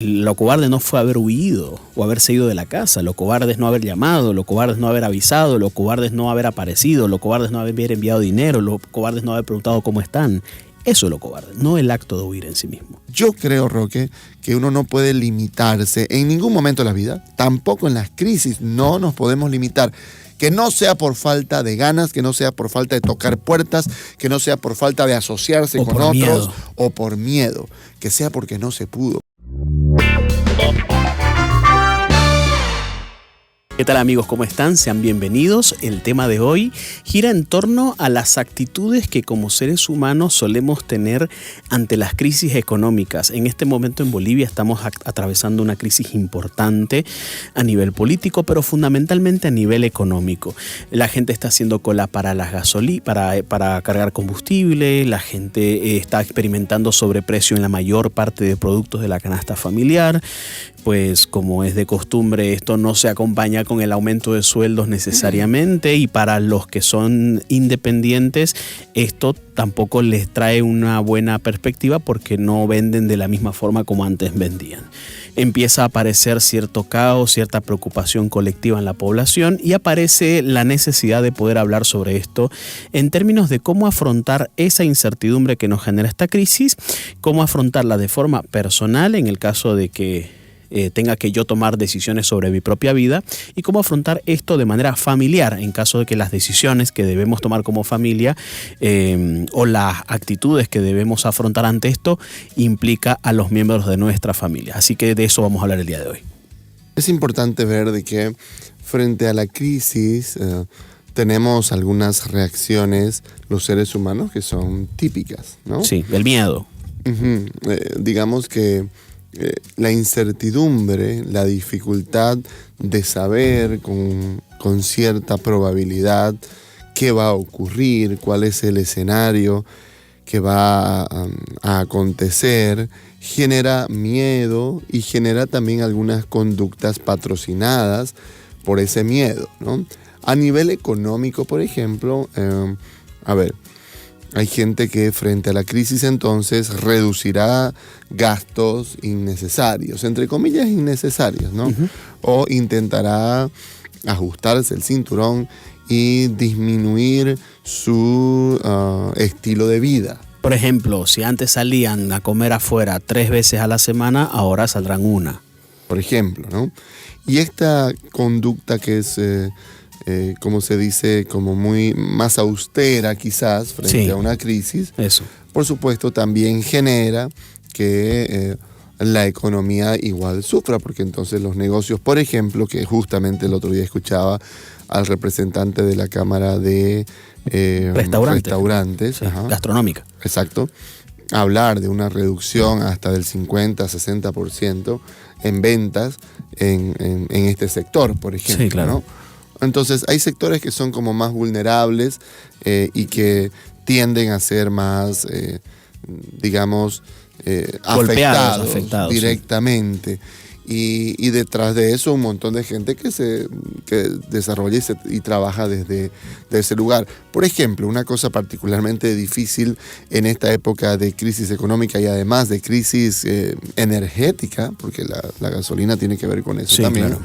Lo cobarde no fue haber huido o haberse ido de la casa. Lo cobarde es no haber llamado, lo cobarde es no haber avisado, lo cobarde es no haber aparecido, lo cobarde es no haber enviado dinero, lo cobarde es no haber preguntado cómo están. Eso es lo cobarde, no el acto de huir en sí mismo. Yo creo, Roque, que uno no puede limitarse en ningún momento de la vida, tampoco en las crisis, no nos podemos limitar. Que no sea por falta de ganas, que no sea por falta de tocar puertas, que no sea por falta de asociarse con otros miedo. O por miedo, que sea porque no se pudo. ¿Qué tal, amigos? ¿Cómo están? Sean bienvenidos. El tema de hoy gira en torno a las actitudes que como seres humanos solemos tener ante las crisis económicas. En este momento en Bolivia estamos atravesando una crisis importante a nivel político, pero fundamentalmente a nivel económico. La gente está haciendo cola para las para cargar combustible, la gente está experimentando sobreprecio en la mayor parte de productos de la canasta familiar. Pues como es de costumbre, esto no se acompaña con el aumento de sueldos necesariamente, y para los que son independientes esto tampoco les trae una buena perspectiva porque no venden de la misma forma como antes vendían. Empieza a aparecer cierto caos, cierta preocupación colectiva en la población, y aparece la necesidad de poder hablar sobre esto en términos de cómo afrontar esa incertidumbre que nos genera esta crisis, cómo afrontarla de forma personal en el caso de que tenga que yo tomar decisiones sobre mi propia vida, y cómo afrontar esto de manera familiar en caso de que las decisiones que debemos tomar como familia o las actitudes que debemos afrontar ante esto implica a los miembros de nuestra familia. Así que de eso vamos a hablar el día de hoy. Es importante ver de que frente a la crisis tenemos algunas reacciones los seres humanos que son típicas, ¿no? Sí, el miedo. Digamos que la incertidumbre, la dificultad de saber con cierta probabilidad qué va a ocurrir, cuál es el escenario que va a acontecer, genera miedo y genera también algunas conductas patrocinadas por ese miedo, ¿no? A nivel económico, por ejemplo, hay gente que frente a la crisis entonces reducirá gastos innecesarios, entre comillas innecesarios, ¿no? O intentará ajustarse el cinturón y disminuir su estilo de vida. Por ejemplo, si antes salían a comer afuera 3 veces a la semana, ahora saldrán 1. Por ejemplo, ¿no? Y esta conducta que es como se dice, como muy más austera quizás frente a una crisis, eso, por supuesto también genera que la economía igual sufra, porque entonces los negocios, por ejemplo, que justamente el otro día escuchaba al representante de la Cámara de restaurantes, sí, gastronómica. Exacto, hablar de una reducción hasta del 50-60% en ventas en este sector, por ejemplo, sí, claro, ¿no? Entonces hay sectores que son como más vulnerables y que tienden a ser más, afectados directamente. Sí. Y detrás de eso un montón de gente que desarrolla y trabaja desde ese lugar. Por ejemplo, una cosa particularmente difícil en esta época de crisis económica y además de crisis energética, porque la gasolina tiene que ver con eso, sí, también, claro,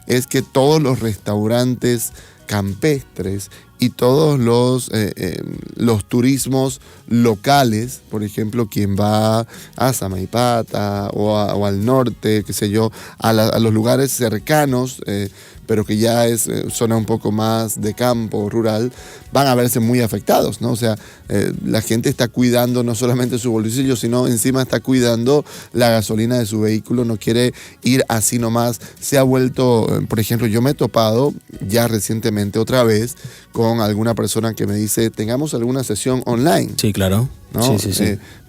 es que todos los restaurantes campestres y todos los turismos locales, por ejemplo, quien va a Samaipata o al norte, qué sé yo, a los lugares cercanos, pero que ya es zona un poco más de campo, rural, van a verse muy afectados, ¿no? O sea, la gente está cuidando no solamente su bolsillo, sino encima está cuidando la gasolina de su vehículo, no quiere ir así nomás. Se ha vuelto, por ejemplo, yo me he topado ya recientemente otra vez con alguna persona que me dice, tengamos alguna sesión online. Sí, claro. ¿No? Sí.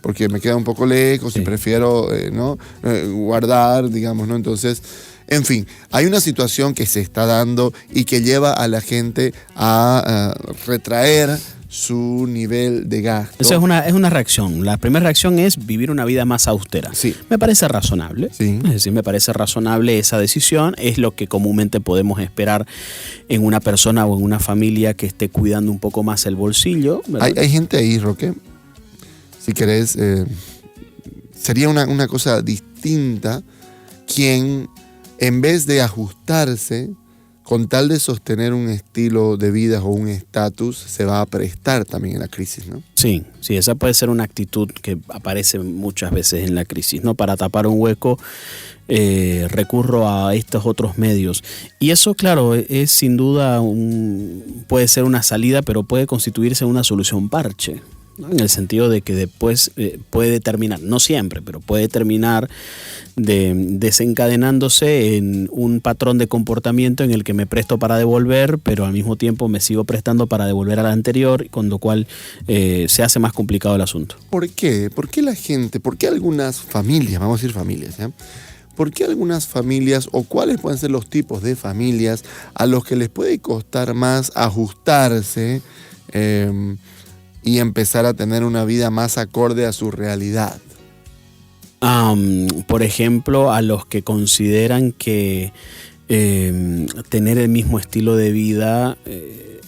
Porque me queda un poco lejos, sí, y prefiero guardar, digamos, ¿no? Entonces, en fin, hay una situación que se está dando y que lleva a la gente a retraer su nivel de gasto. Eso es una reacción. La primera reacción es vivir una vida más austera. Sí. Me parece razonable. Sí. Es decir, me parece razonable esa decisión. Es lo que comúnmente podemos esperar en una persona o en una familia que esté cuidando un poco más el bolsillo. Hay gente ahí, Roque, si querés, sería una cosa distinta distinta quien, en vez de ajustarse, con tal de sostener un estilo de vida o un estatus, se va a prestar también en la crisis, ¿no? Sí, esa puede ser una actitud que aparece muchas veces en la crisis, ¿no? Para tapar un hueco recurro a estos otros medios. Y eso, claro, es sin duda puede ser una salida, pero puede constituirse una solución parche, ¿no? En el sentido de que después puede terminar, no siempre, pero puede terminar desencadenándose en un patrón de comportamiento en el que me presto para devolver, pero al mismo tiempo me sigo prestando para devolver al anterior, con lo cual se hace más complicado el asunto. ¿Por qué? ¿Por qué algunas familias, vamos a decir familias, ¿ya? ¿Por qué algunas familias o cuáles pueden ser los tipos de familias a los que les puede costar más ajustarse y empezar a tener una vida más acorde a su realidad? Por ejemplo, a los que consideran que tener el mismo estilo de vida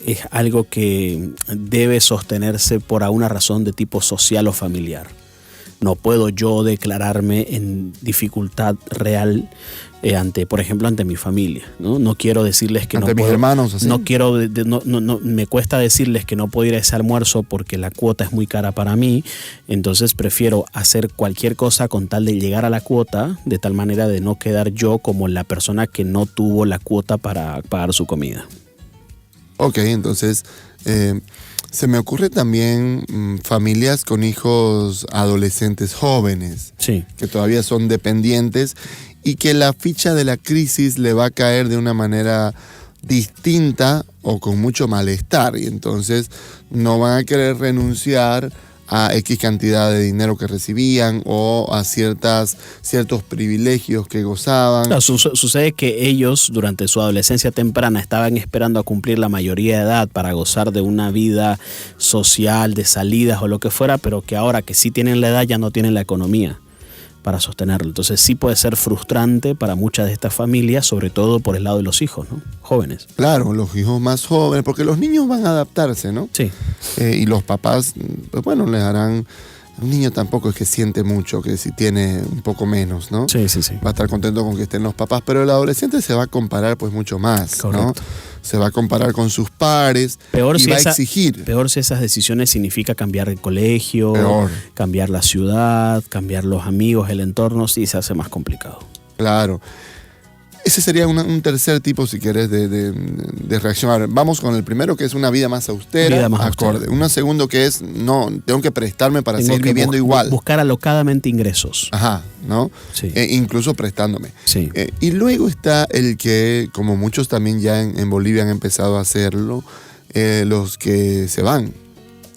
es algo que debe sostenerse por alguna razón de tipo social o familiar. No puedo yo declararme en dificultad real por ejemplo, ante mi familia, ¿no? No quiero decirles que ante mis hermanos, así. No quiero, me cuesta decirles que no puedo ir a ese almuerzo porque la cuota es muy cara para mí, entonces prefiero hacer cualquier cosa con tal de llegar a la cuota, de tal manera de no quedar yo como la persona que no tuvo la cuota para pagar su comida. Ok, entonces se me ocurre también familias con hijos adolescentes jóvenes, sí, que todavía son dependientes y que la ficha de la crisis le va a caer de una manera distinta o con mucho malestar, y entonces no van a querer renunciar a X cantidad de dinero que recibían o a ciertos privilegios que gozaban. Claro, sucede que ellos durante su adolescencia temprana estaban esperando a cumplir la mayoría de edad para gozar de una vida social, de salidas o lo que fuera, pero que ahora que sí tienen la edad ya no tienen la economía para sostenerlo. Entonces sí puede ser frustrante para muchas de estas familias, sobre todo por el lado de los hijos, ¿no? Jóvenes. Claro, los hijos más jóvenes, porque los niños van a adaptarse, ¿no? Sí. Y los papás, pues bueno, les harán... Un niño tampoco es que siente mucho, que si tiene un poco menos, ¿no? Sí. Va a estar contento con que estén los papás, pero el adolescente se va a comparar pues mucho más, correcto, ¿no? Se va a comparar con sus pares y va a exigir. Peor si esas decisiones significa cambiar el colegio, cambiar la ciudad, cambiar los amigos, el entorno, sí se hace más complicado. Claro. Ese sería un tercer tipo, si querés, de reacción. A ver, vamos con el primero, que es una vida más austera, acorde. Un segundo que es, no, tengo que prestarme para seguir viviendo igual. Buscar alocadamente ingresos. Ajá, ¿no? Sí. Incluso prestándome. Sí. Y luego está el que, como muchos también ya en Bolivia han empezado a hacerlo, los que se van,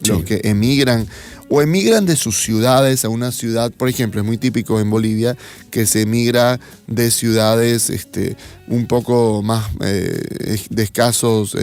sí, los que emigran. O emigran de sus ciudades a una ciudad, por ejemplo, es muy típico en Bolivia que se emigra de ciudades un poco más de escasos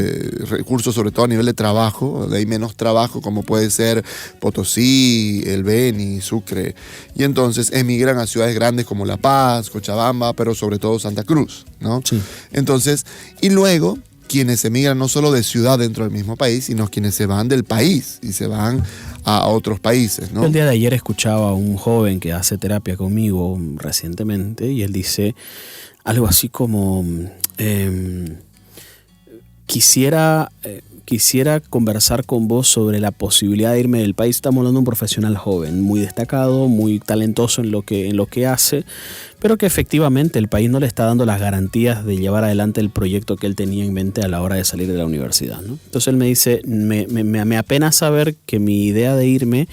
recursos, sobre todo a nivel de trabajo, de ahí menos trabajo, como puede ser Potosí, El Beni, Sucre. Y entonces emigran a ciudades grandes como La Paz, Cochabamba, pero sobre todo Santa Cruz, ¿no? Sí. Entonces, y luego quienes emigran no solo de ciudad dentro del mismo país, sino quienes se van del país y se van a otros países, ¿no? El día de ayer escuchaba a un joven que hace terapia conmigo recientemente y él dice algo así como quisiera conversar con vos sobre la posibilidad de irme del país. Estamos hablando de un profesional joven, muy destacado, muy talentoso en lo que hace, pero que efectivamente el país no le está dando las garantías de llevar adelante el proyecto que él tenía en mente a la hora de salir de la universidad, ¿no? Entonces él me dice, me apena saber que mi idea de irme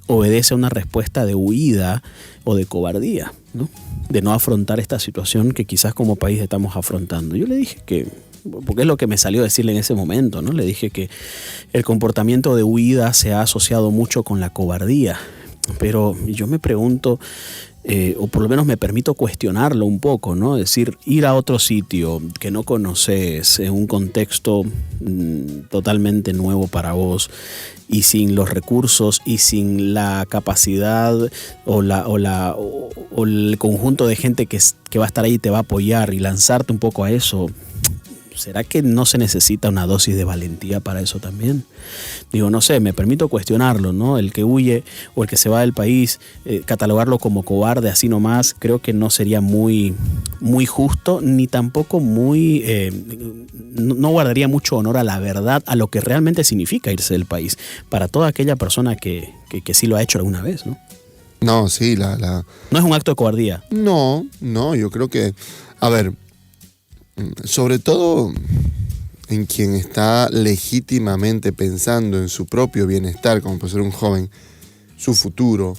obedece a una respuesta de huida o de cobardía, ¿no? De no afrontar esta situación que quizás como país estamos afrontando. Yo le dije que, porque es lo que me salió a decirle en ese momento, ¿no? Le dije que el comportamiento de huida se ha asociado mucho con la cobardía, pero yo me pregunto, o por lo menos me permito cuestionarlo un poco, ¿no? Es decir, ir a otro sitio que no conoces, en un contexto totalmente nuevo para vos, y sin los recursos y sin la capacidad o el conjunto de gente que va a estar ahí y te va a apoyar, y lanzarte un poco a eso, ¿será que no se necesita una dosis de valentía para eso también? Digo, no sé, me permito cuestionarlo, ¿no? El que huye o el que se va del país, catalogarlo como cobarde así nomás, creo que no sería muy, muy justo, ni tampoco muy... no guardaría mucho honor a la verdad, a lo que realmente significa irse del país, para toda aquella persona que sí lo ha hecho alguna vez, ¿no? No, sí, No es un acto de cobardía. No, yo creo que... A ver, sobre todo en quien está legítimamente pensando en su propio bienestar, como puede ser un joven, su futuro,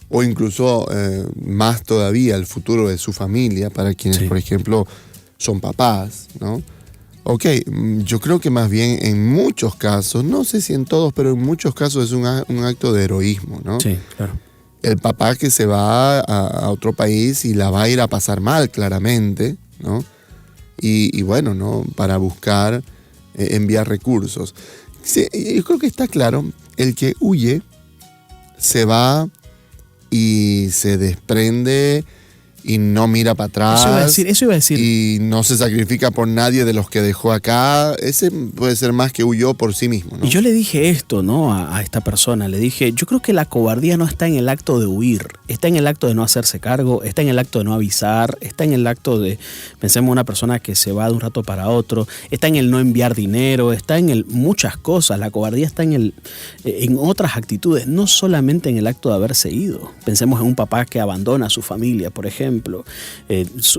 o incluso más todavía el futuro de su familia, para quienes, por ejemplo, son papás, ¿no? Ok, yo creo que más bien en muchos casos, no sé si en todos, pero en muchos casos es un acto de heroísmo, ¿no? Sí, claro. El papá que se va a otro país y la va a ir a pasar mal, claramente, ¿no? Y bueno, ¿no? Para buscar enviar recursos. Sí, yo creo que está claro, el que huye se va y se desprende y no mira para atrás. Eso iba a decir. Y no se sacrifica por nadie de los que dejó acá. Ese puede ser más que huyó por sí mismo, ¿no? Y yo le dije esto, ¿no? A esta persona. Le dije, yo creo que la cobardía no está en el acto de huir. Está en el acto de no hacerse cargo. Está en el acto de no avisar. Está en el acto de, pensemos en una persona que se va de un rato para otro. Está en el no enviar dinero. Está en muchas cosas. La cobardía está en otras actitudes. No solamente en el acto de haberse ido. Pensemos en un papá que abandona a su familia, por ejemplo.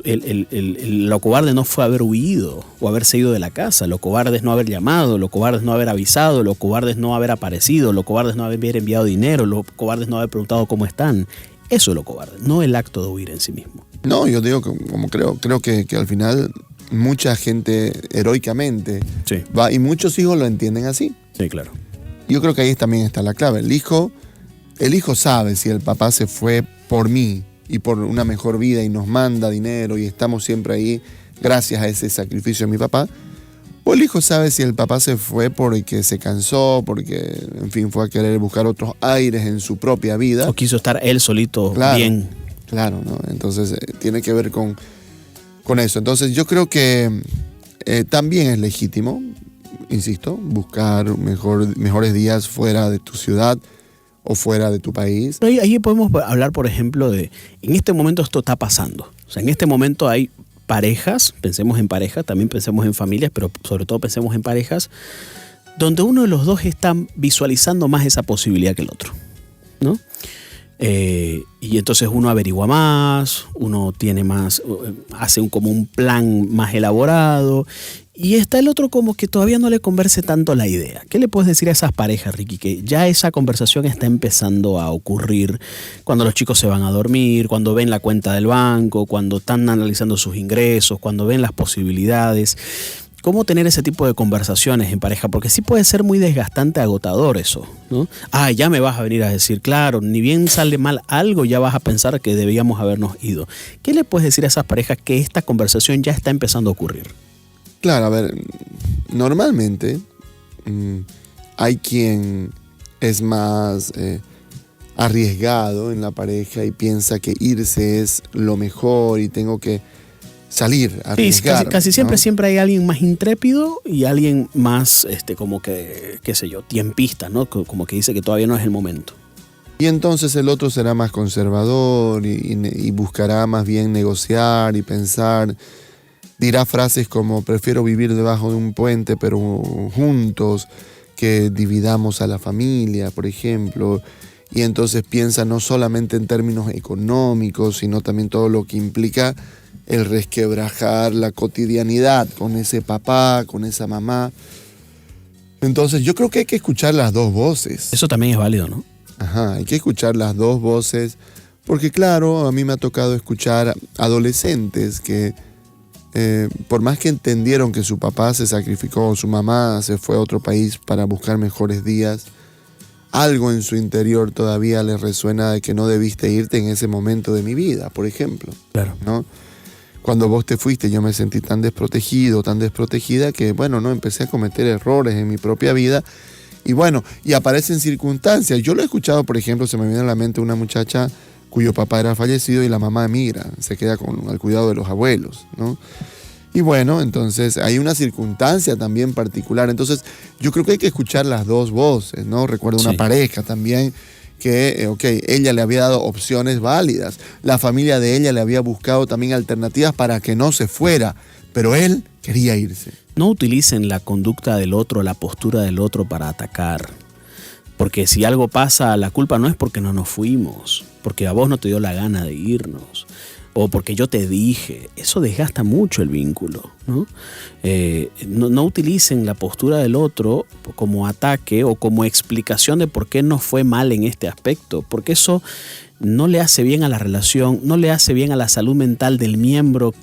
Lo cobarde no fue haber huido o haberse ido de la casa. Lo cobarde es no haber llamado. Lo cobarde es no haber avisado. Lo cobarde es no haber aparecido. Lo cobarde es no haber enviado dinero. Lo cobarde es no haber preguntado cómo están. Eso es lo cobarde, no el acto de huir en sí mismo. No, yo digo que como creo que al final mucha gente heroicamente va, y muchos hijos lo entienden así. Sí, claro. Yo creo que ahí también está la clave. El hijo sabe si el papá se fue por mí y por una mejor vida y nos manda dinero y estamos siempre ahí gracias a ese sacrificio de mi papá. O el hijo sabe si el papá se fue porque se cansó, porque, en fin, fue a querer buscar otros aires en su propia vida. O quiso estar él solito bien. Claro, ¿no? Entonces tiene que ver con eso. Entonces yo creo que también es legítimo, insisto, buscar mejores días fuera de tu ciudad o fuera de tu país. Ahí podemos hablar, por ejemplo, en este momento esto está pasando. O sea, en este momento hay parejas, pensemos en parejas, también pensemos en familias, pero sobre todo pensemos en parejas, donde uno de los dos está visualizando más esa posibilidad que el otro, ¿no? Y entonces uno averigua más, uno tiene más, hace como un plan más elaborado, y está el otro como que todavía no le convence tanto la idea. ¿Qué le puedes decir a esas parejas, Ricky? Que ya esa conversación está empezando a ocurrir cuando los chicos se van a dormir, cuando ven la cuenta del banco, cuando están analizando sus ingresos, cuando ven las posibilidades. ¿Cómo tener ese tipo de conversaciones en pareja? Porque sí puede ser muy desgastante, agotador eso, ¿no? Ya me vas a venir a decir, claro, ni bien sale mal algo, ya vas a pensar que debíamos habernos ido. ¿Qué le puedes decir a esas parejas que esta conversación ya está empezando a ocurrir? Claro, a ver, normalmente hay quien es más arriesgado en la pareja y piensa que irse es lo mejor y tengo que salir, arriesgar. Sí, casi siempre, ¿no? Siempre hay alguien más intrépido y alguien más, como que, qué sé yo, tiempista, ¿no? Como que dice que todavía no es el momento. Y entonces el otro será más conservador y buscará más bien negociar y pensar. Dirá frases como, prefiero vivir debajo de un puente, pero juntos, que dividamos a la familia, por ejemplo. Y entonces piensa no solamente en términos económicos, sino también todo lo que implica el resquebrajar la cotidianidad con ese papá, con esa mamá. Entonces yo creo que hay que escuchar las dos voces. Eso también es válido, ¿no? Ajá, hay que escuchar las dos voces, porque claro, a mí me ha tocado escuchar adolescentes que por más que entendieron que su papá se sacrificó, su mamá se fue a otro país para buscar mejores días, algo en su interior todavía le resuena de que no debiste irte en ese momento de mi vida, por ejemplo. Claro. ¿No? Cuando vos te fuiste yo me sentí tan desprotegido, tan desprotegida que, bueno, no empecé a cometer errores en mi propia vida. Y bueno, y aparecen circunstancias. Yo lo he escuchado, por ejemplo, se me viene a la mente una muchacha cuyo papá era fallecido y la mamá emigra, se queda al cuidado de los abuelos, ¿no? Y bueno, entonces hay una circunstancia también particular. Entonces yo creo que hay que escuchar las dos voces, ¿no? Recuerdo una pareja también que, ella le había dado opciones válidas. La familia de ella le había buscado también alternativas para que no se fuera, pero él quería irse. No utilicen la conducta del otro, la postura del otro para atacar. Porque si algo pasa, la culpa no es porque no nos fuimos, porque a vos no te dio la gana de irnos, o porque yo te dije. Eso desgasta mucho el vínculo, ¿no? No utilicen la postura del otro como ataque o como explicación de por qué nos fue mal en este aspecto, porque eso no le hace bien a la relación, no le hace bien a la salud mental del miembro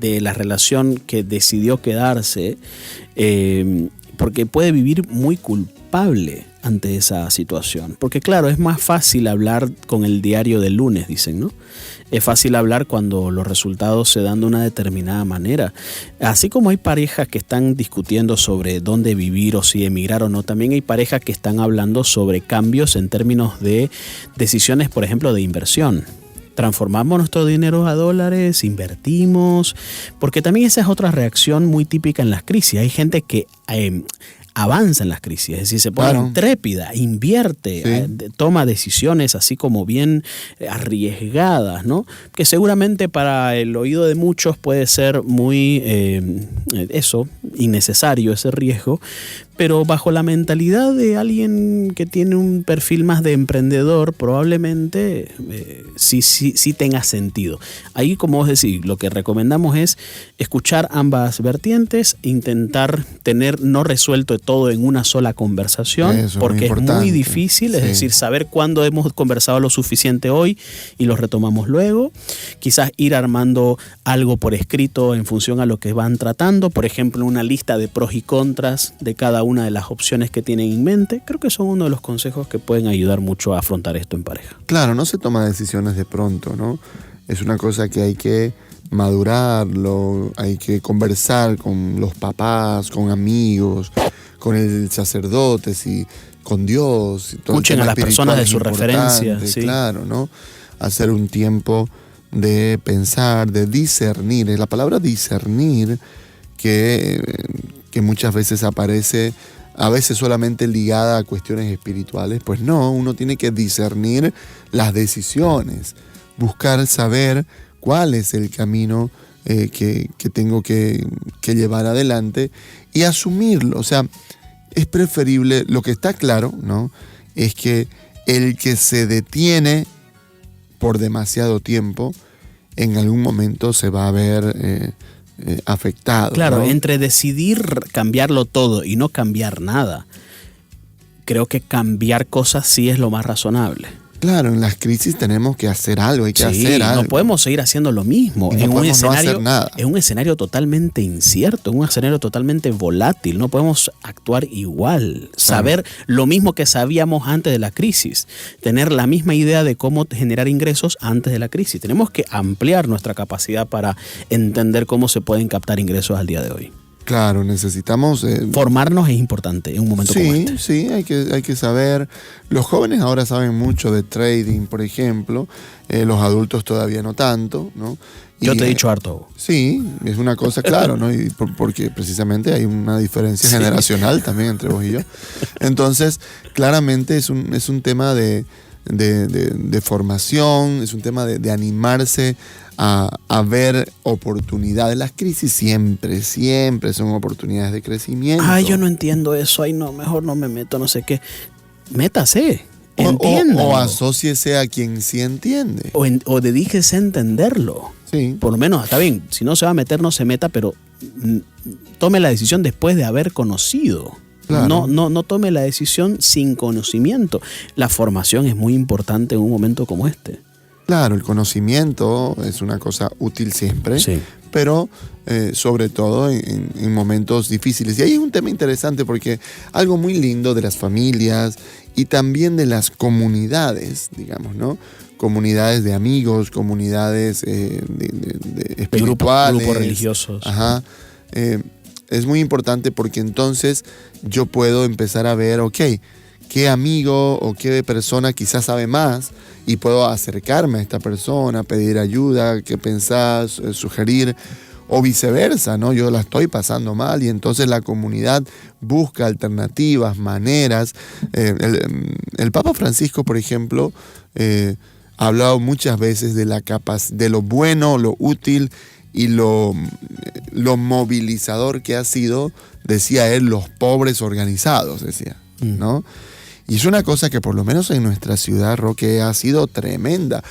de la relación que decidió quedarse, porque puede vivir muy culpable ante esa situación. Porque claro, es más fácil hablar con el diario del lunes, dicen, ¿no? Es fácil hablar cuando los resultados se dan de una determinada manera. Así como hay parejas que están discutiendo sobre dónde vivir o si emigrar o no, también hay parejas que están hablando sobre cambios en términos de decisiones, por ejemplo, de inversión. Transformamos nuestro dinero a dólares, invertimos, porque también esa es otra reacción muy típica en las crisis. Hay gente que avanza en las crisis, es decir, se pone intrépida, invierte, toma decisiones así como bien arriesgadas, ¿no? Que seguramente para el oído de muchos puede ser muy innecesario ese riesgo, pero bajo la mentalidad de alguien que tiene un perfil más de emprendedor, probablemente sí tenga sentido. Ahí, como vos decís, lo que recomendamos es escuchar ambas vertientes, intentar tener no resuelto todo en una sola conversación, eso, porque es muy difícil, es decir, saber cuándo hemos conversado lo suficiente hoy y lo retomamos luego. Quizás ir armando algo por escrito en función a lo que van tratando, por ejemplo, una lista de pros y contras de cada una de las opciones que tienen en mente. Creo que son uno de los consejos que pueden ayudar mucho a afrontar esto en pareja. Claro, no se toma decisiones de pronto, ¿no? Es una cosa que hay que madurarlo, hay que conversar con los papás, con amigos, con el sacerdote, con Dios. Escuchen a las personas de su referencia. Sí. Claro, ¿no? Hacer un tiempo de pensar, de discernir. La palabra discernir que muchas veces aparece, a veces solamente ligada a cuestiones espirituales, pues no, uno tiene que discernir las decisiones, buscar saber cuál es el camino que tengo que llevar adelante y asumirlo. O sea, es preferible, lo que está claro, ¿no?, es que el que se detiene por demasiado tiempo, en algún momento se va a ver afectado. Claro, ¿no? Entre decidir cambiarlo todo y no cambiar nada, creo que cambiar cosas sí es lo más razonable. Claro, en las crisis tenemos que hacer algo, hay que hacer algo. No podemos seguir haciendo lo mismo. En un escenario totalmente incierto, en un escenario totalmente volátil. No podemos actuar igual, saber lo mismo que sabíamos antes de la crisis, tener la misma idea de cómo generar ingresos antes de la crisis. Tenemos que ampliar nuestra capacidad para entender cómo se pueden captar ingresos al día de hoy. Claro, necesitamos... formarnos es importante en un momento como este. Sí, hay que saber. Los jóvenes ahora saben mucho de trading, por ejemplo. Los adultos todavía no tanto, ¿no? Yo te he dicho harto. Sí, es una cosa, claro, ¿no? Y porque precisamente hay una diferencia generacional también entre vos y yo. Entonces, claramente es un tema de formación, es un tema de animarse a ver oportunidades. Las crisis siempre son oportunidades de crecimiento. Ay, yo no entiendo eso. Ay, no, mejor no me meto, no sé qué. Métase, entienda. O asóciese a quien sí entiende. O dedíquese a entenderlo. Sí. Por lo menos, está bien, si no se va a meter, no se meta, pero tome la decisión después de haber conocido. Claro. No tome la decisión sin conocimiento. La formación es muy importante en un momento como este. Claro, el conocimiento es una cosa útil siempre, pero sobre todo en momentos difíciles. Y ahí es un tema interesante porque algo muy lindo de las familias y también de las comunidades, digamos, ¿no? Comunidades de amigos, comunidades de espirituales. Grupos religiosos. Ajá. Es muy importante porque entonces yo puedo empezar a ver, qué amigo o qué persona quizás sabe más y puedo acercarme a esta persona, pedir ayuda, qué pensás, sugerir. o viceversa, ¿no? Yo la estoy pasando mal y entonces la comunidad busca alternativas, maneras. El Papa Francisco, por ejemplo, ha hablado muchas veces de de lo bueno, lo útil y lo movilizador que ha sido, decía él, los pobres organizados, decía, ¿no? Y es una cosa que por lo menos en nuestra ciudad, Roque, ha sido tremenda.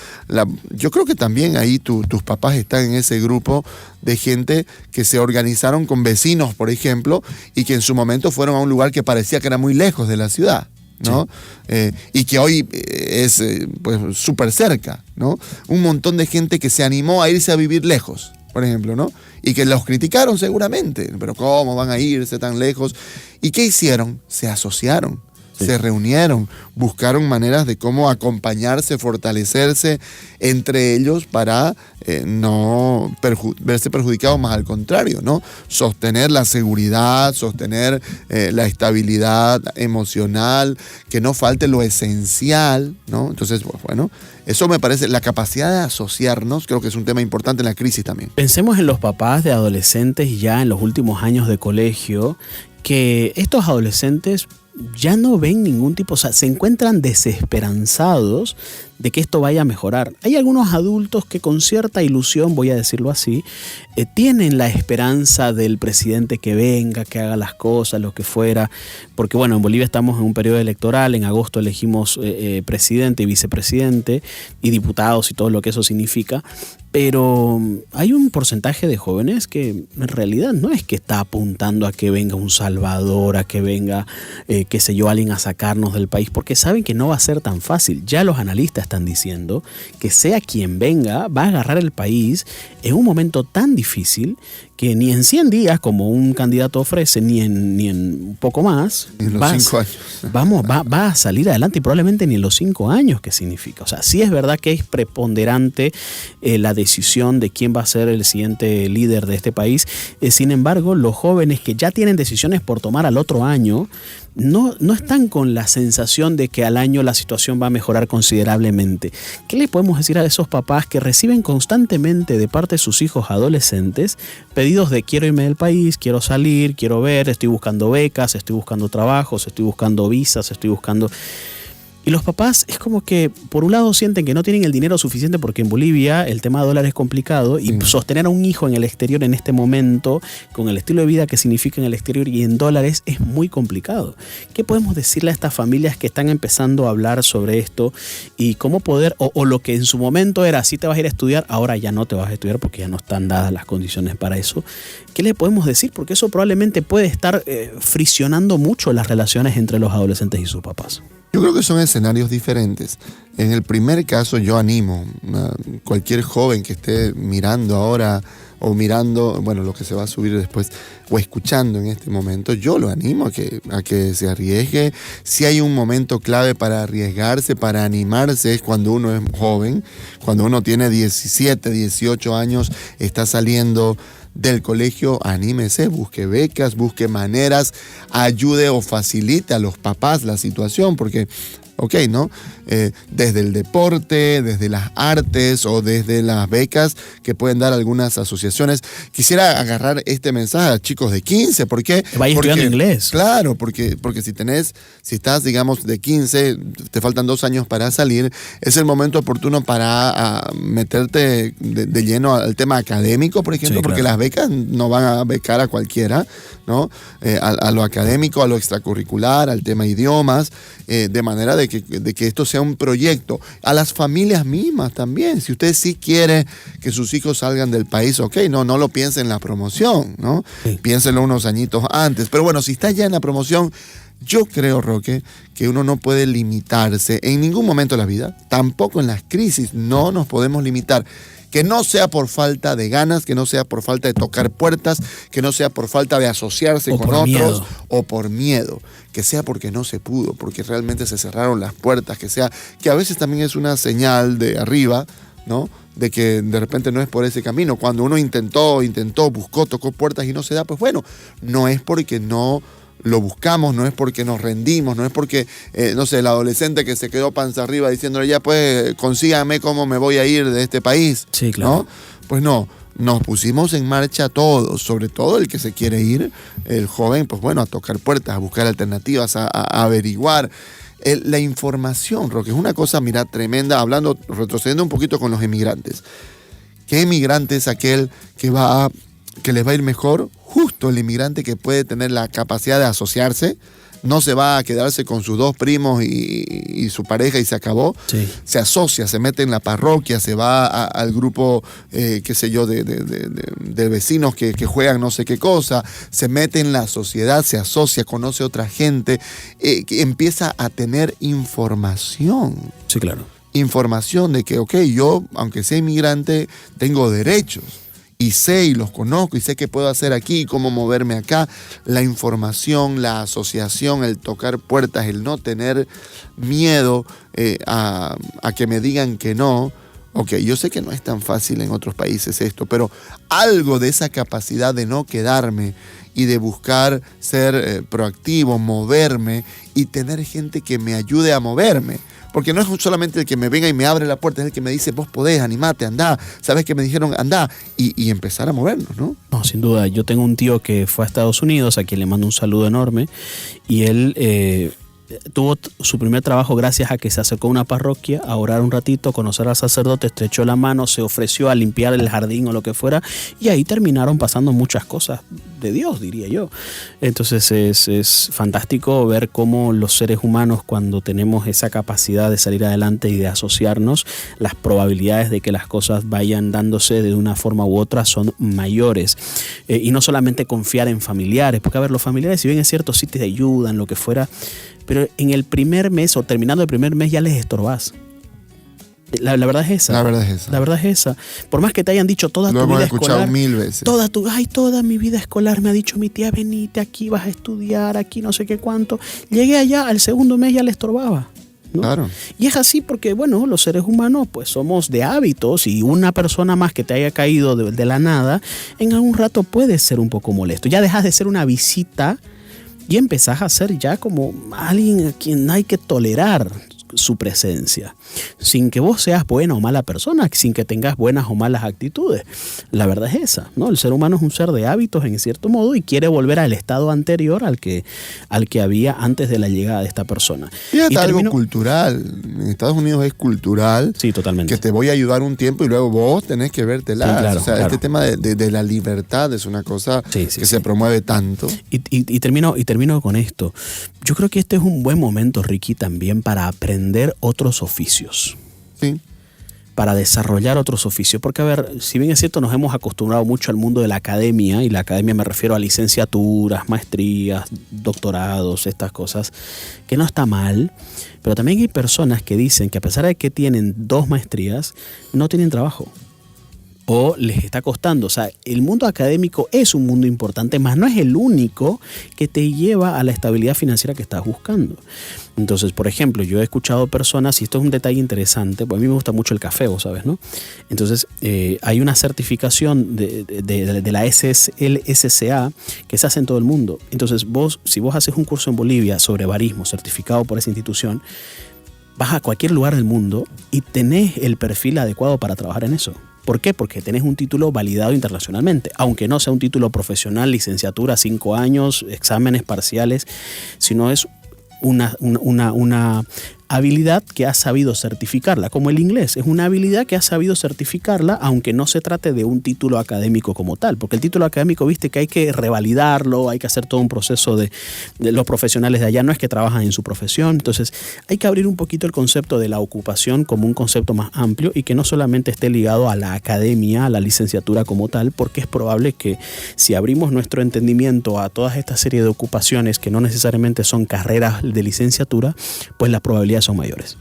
Yo creo que también ahí tus papás están en ese grupo de gente que se organizaron con vecinos, por ejemplo, y que en su momento fueron a un lugar que parecía que era muy lejos de la ciudad, ¿no? Sí. Y que hoy es pues súper cerca, ¿no? Un montón de gente que se animó a irse a vivir lejos, por ejemplo, ¿no? Y que los criticaron seguramente, pero ¿cómo van a irse tan lejos? ¿Y qué hicieron? Se asociaron. Se reunieron, buscaron maneras de cómo acompañarse, fortalecerse entre ellos para no verse perjudicados, más al contrario, ¿no? Sostener la seguridad, sostener la estabilidad emocional, que no falte lo esencial, ¿no? Entonces, bueno, eso me parece, la capacidad de asociarnos, creo que es un tema importante en la crisis también. Pensemos en los papás de adolescentes ya en los últimos años de colegio, que estos adolescentes ya no ven ningún tipo, o sea, se encuentran desesperanzados de que esto vaya a mejorar. Hay algunos adultos que con cierta ilusión, voy a decirlo así, tienen la esperanza del presidente que venga, que haga las cosas, lo que fuera, porque bueno, en Bolivia estamos en un periodo electoral, en agosto elegimos presidente y vicepresidente y diputados y todo lo que eso significa, pero hay un porcentaje de jóvenes que en realidad no es que está apuntando a que venga un salvador, a que venga, qué sé yo, alguien a sacarnos del país, porque saben que no va a ser tan fácil. Ya los analistas están diciendo que sea quien venga, va a agarrar el país en un momento tan difícil que ni en 100 días, como un candidato ofrece, ni en un poco más, en los 5 años. Va a salir adelante y probablemente ni en los 5 años, que significa. O sea, sí es verdad que es preponderante la decisión de quién va a ser el siguiente líder de este país. Sin embargo, los jóvenes que ya tienen decisiones por tomar al otro año, no están con la sensación de que al año la situación va a mejorar considerablemente. ¿Qué le podemos decir a esos papás que reciben constantemente de parte de sus hijos adolescentes pedidos de quiero irme del país, quiero salir, quiero ver, estoy buscando becas, estoy buscando trabajos, estoy buscando visas, estoy buscando... Y los papás es como que por un lado sienten que no tienen el dinero suficiente porque en Bolivia el tema de dólar es complicado y sostener a un hijo en el exterior en este momento con el estilo de vida que significa en el exterior y en dólares es muy complicado. ¿Qué podemos decirle a estas familias que están empezando a hablar sobre esto y cómo poder, o lo que en su momento era sí te vas a ir a estudiar, ahora ya no te vas a estudiar porque ya no están dadas las condiciones para eso? ¿Qué le podemos decir? Porque eso probablemente puede estar friccionando mucho las relaciones entre los adolescentes y sus papás. Yo creo que son escenarios diferentes. En el primer caso yo animo a cualquier joven que esté mirando ahora o mirando, bueno, lo que se va a subir después o escuchando en este momento, yo lo animo a que se arriesgue. Si hay un momento clave para arriesgarse, para animarse, es cuando uno es joven, cuando uno tiene 17, 18 años, está saliendo del colegio, anímese, busque becas, busque maneras, ayude o facilite a los papás la situación, porque, ¿no? Desde el deporte, desde las artes o desde las becas que pueden dar algunas asociaciones. Quisiera agarrar este mensaje a chicos de 15, ¿por qué? Vaya estudiando inglés. Claro, porque si estás, digamos, de 15, te faltan 2 años para salir, es el momento oportuno para meterte de lleno al tema académico, por ejemplo, sí, porque claro, las becas no van a becar a cualquiera, ¿no? A lo académico, a lo extracurricular, al tema idiomas, de manera de que esto sea un proyecto. A las familias mismas también. Si usted sí quiere que sus hijos salgan del país, no lo piense en la promoción, ¿no? Sí. Piénselo unos añitos antes. Pero bueno, si está ya en la promoción, yo creo, Roque, que uno no puede limitarse en ningún momento de la vida, tampoco en las crisis, no nos podemos limitar. Que no sea por falta de ganas, que no sea por falta de tocar puertas, que no sea por falta de asociarse con otros miedo, o por miedo, que sea porque no se pudo, porque realmente se cerraron las puertas, que a veces también es una señal de arriba, ¿no? De que de repente no es por ese camino. Cuando uno intentó, buscó, tocó puertas y no se da, pues bueno, no es porque no lo buscamos, no es porque nos rendimos, no es porque, no sé, el adolescente que se quedó panza arriba diciéndole ya pues consígame cómo me voy a ir de este país, sí, claro, ¿no? Pues no, nos pusimos en marcha todos, sobre todo el que se quiere ir, el joven, pues bueno, a tocar puertas, a buscar alternativas, a averiguar. La información, Roque, es una cosa, mira, tremenda, retrocediendo un poquito con los emigrantes. ¿Qué emigrante es aquel que les va a ir mejor? Justo el inmigrante que puede tener la capacidad de asociarse, no se va a quedarse con sus dos primos y su pareja y se acabó. Sí. Se asocia, se mete en la parroquia, se va al grupo, qué sé yo, de vecinos que juegan no sé qué cosa, se mete en la sociedad, se asocia, conoce a otra gente, que empieza a tener información. Sí, claro. Información de que, ok, yo, aunque sea inmigrante, tengo derechos. Y sé y los conozco y sé qué puedo hacer aquí y cómo moverme acá. La información, la asociación, el tocar puertas, el no tener miedo a que me digan que no. Ok, yo sé que no es tan fácil en otros países esto, pero algo de esa capacidad de no quedarme y de buscar ser proactivo, moverme y tener gente que me ayude a moverme. Porque no es solamente el que me venga y me abre la puerta, es el que me dice, vos podés, animate, andá, sabes que me dijeron, andá, y empezar a movernos, ¿no? No, sin duda. Yo tengo un tío que fue a Estados Unidos, a quien le mando un saludo enorme, y él tuvo su primer trabajo gracias a que se acercó a una parroquia a orar un ratito, conocer al sacerdote, estrechó la mano, se ofreció a limpiar el jardín o lo que fuera, y ahí terminaron pasando muchas cosas de Dios, diría yo. Entonces es fantástico ver cómo los seres humanos, cuando tenemos esa capacidad de salir adelante y de asociarnos, las probabilidades de que las cosas vayan dándose de una forma u otra son mayores. Y no solamente confiar en familiares, porque a ver, los familiares, si bien es cierto, sí te ayudan, lo que fuera, pero en el primer mes o terminando el primer mes ya les estorbás. La verdad es esa. La verdad es esa. La verdad es esa. Por más que te hayan dicho toda tu vida escolar. Lo hemos escuchado 1000 veces. Toda mi vida escolar me ha dicho mi tía, venite aquí, vas a estudiar, aquí no sé qué cuánto. Llegué allá, al segundo mes ya le estorbaba, ¿no? Claro. Y es así porque, bueno, los seres humanos pues somos de hábitos y una persona más que te haya caído de la nada, en algún rato puede ser un poco molesto. Ya dejas de ser una visita y empezás a ser ya como alguien a quien hay que tolerar su presencia, sin que vos seas buena o mala persona, sin que tengas buenas o malas actitudes. La verdad es esa, ¿no? El ser humano es un ser de hábitos en cierto modo y quiere volver al estado anterior al que había antes de la llegada de esta persona. Y hasta algo cultural. En Estados Unidos es cultural. Sí, totalmente. Que te voy a ayudar un tiempo y luego vos tenés que vértela. Sí, claro, o sea, claro. Este tema de la libertad es una cosa que se promueve tanto. Y termino con esto. Yo creo que este es un buen momento, Ricky, también para aprender otros oficios. Sí. Para desarrollar otros oficios. Porque, a ver, si bien es cierto, nos hemos acostumbrado mucho al mundo de la academia, y la academia me refiero a licenciaturas, maestrías, doctorados, estas cosas, que no está mal, pero también hay personas que dicen que a pesar de que tienen 2 maestrías, no tienen trabajo. O les está costando. O sea, el mundo académico es un mundo importante, mas no es el único que te lleva a la estabilidad financiera que estás buscando. Entonces, por ejemplo, yo he escuchado personas, y esto es un detalle interesante, pues a mí me gusta mucho el café, vos sabes, ¿no? Entonces, hay una certificación de la LSCA que se hace en todo el mundo. Entonces, si vos haces un curso en Bolivia sobre barismo, certificado por esa institución, vas a cualquier lugar del mundo y tenés el perfil adecuado para trabajar en eso. ¿Por qué? Porque tenés un título validado internacionalmente, aunque no sea un título profesional, licenciatura, 5 años, exámenes parciales, sino es una habilidad que has sabido certificarla, como el inglés, es una habilidad que has sabido certificarla, aunque no se trate de un título académico como tal, porque el título académico, viste que hay que revalidarlo, hay que hacer todo un proceso de los profesionales de allá, no es que trabajan en su profesión, entonces hay que abrir un poquito el concepto de la ocupación como un concepto más amplio y que no solamente esté ligado a la academia, a la licenciatura como tal, porque es probable que si abrimos nuestro entendimiento a toda esta serie de ocupaciones que no necesariamente son carreras de licenciatura, pues las probabilidades son mayores.